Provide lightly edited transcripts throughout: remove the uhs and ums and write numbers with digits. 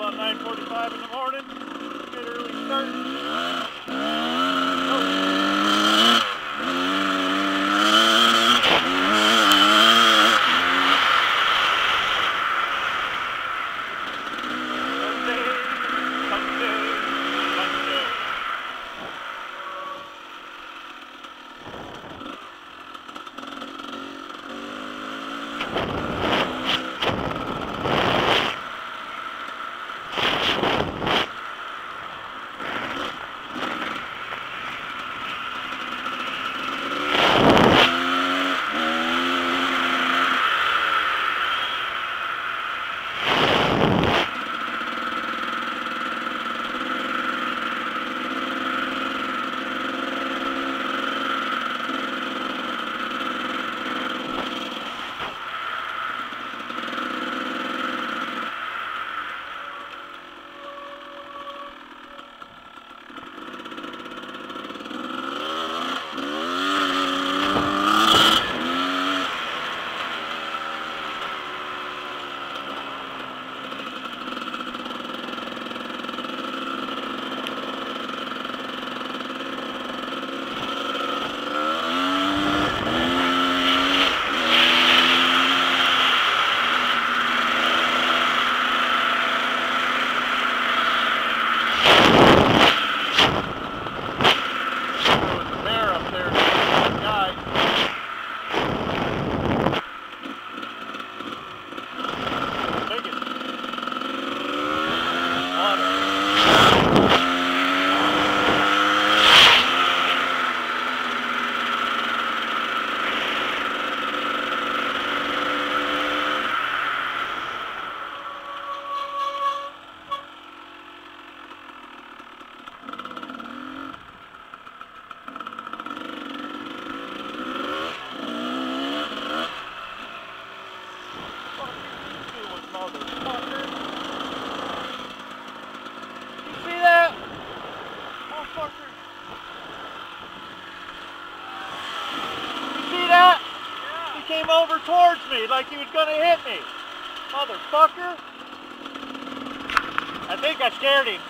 about 9:45 in the morning. Good early start. Came over towards me like he was gonna hit me. Motherfucker. I think I scared him.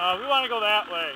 We want to go that way.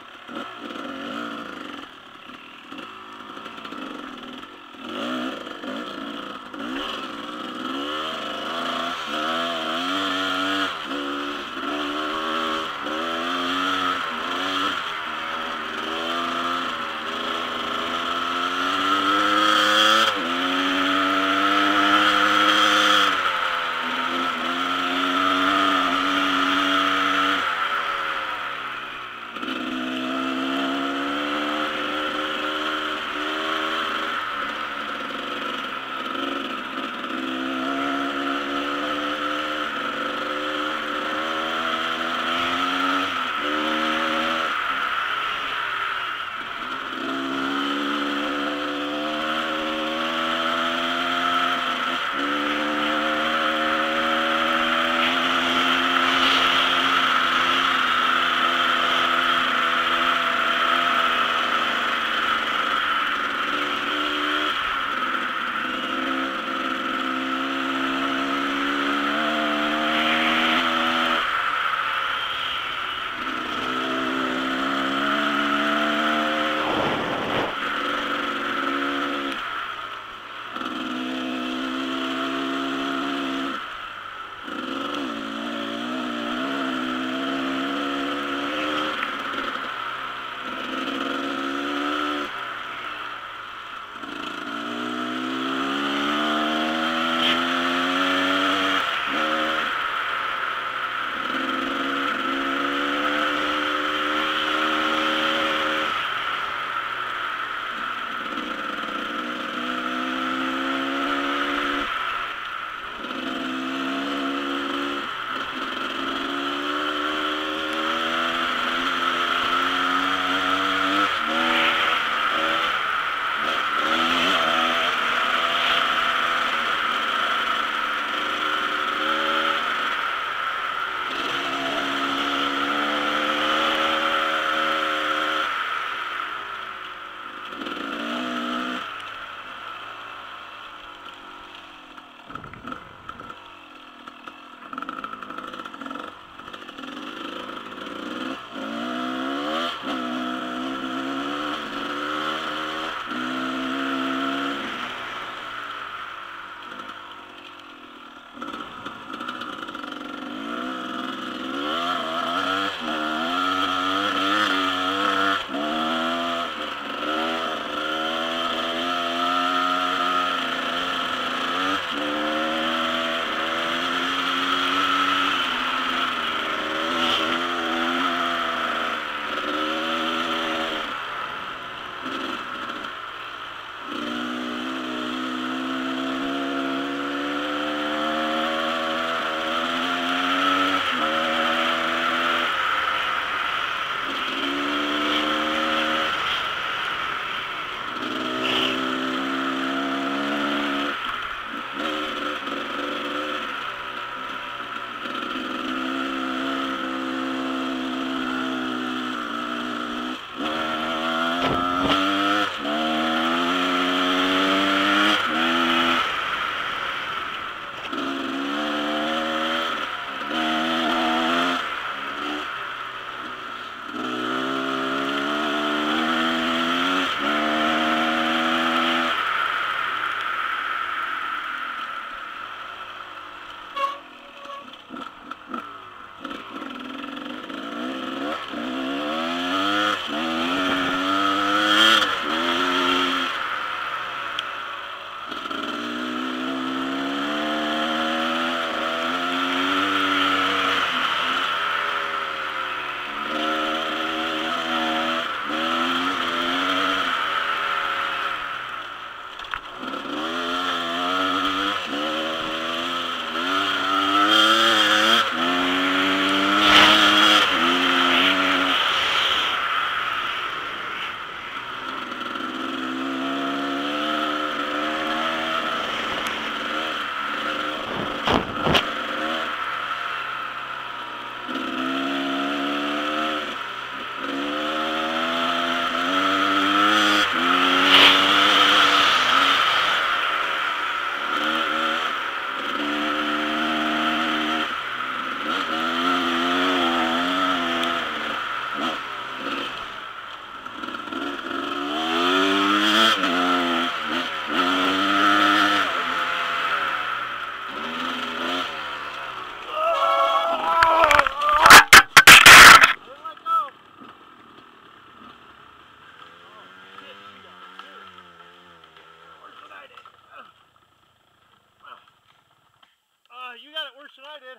worse than I did.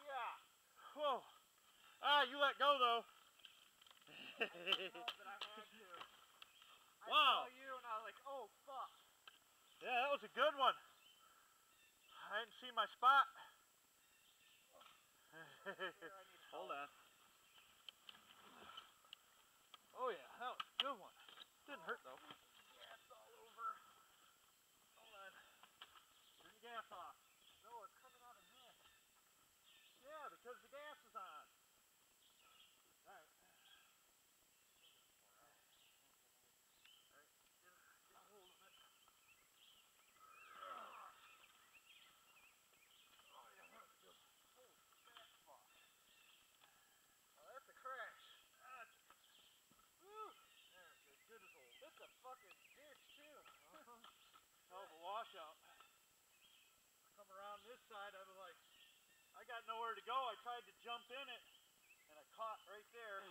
Yeah. Whoa. Ah, you let go though. I didn't know that I had to. I Wow. saw you and I was like, oh fuck. Yeah, that was a good one. I didn't see my spot. Here, I need Hold help. on. Oh yeah, that was a good one. Didn't hurt though. Gas all over. Hold on. Turn the gas off. No, it's coming out of this. Yeah, because the gas is on. Alright. Alright, get a hold of it. Oh yeah, that was a good one. Holy fat fuck. Oh, that's a crash. That's a good. Woo! There, good, good as old. It's a fucking ditch too. Hell of a washout. I come around this side, I was like, I got nowhere to go. I tried to jump in it, and I caught right there.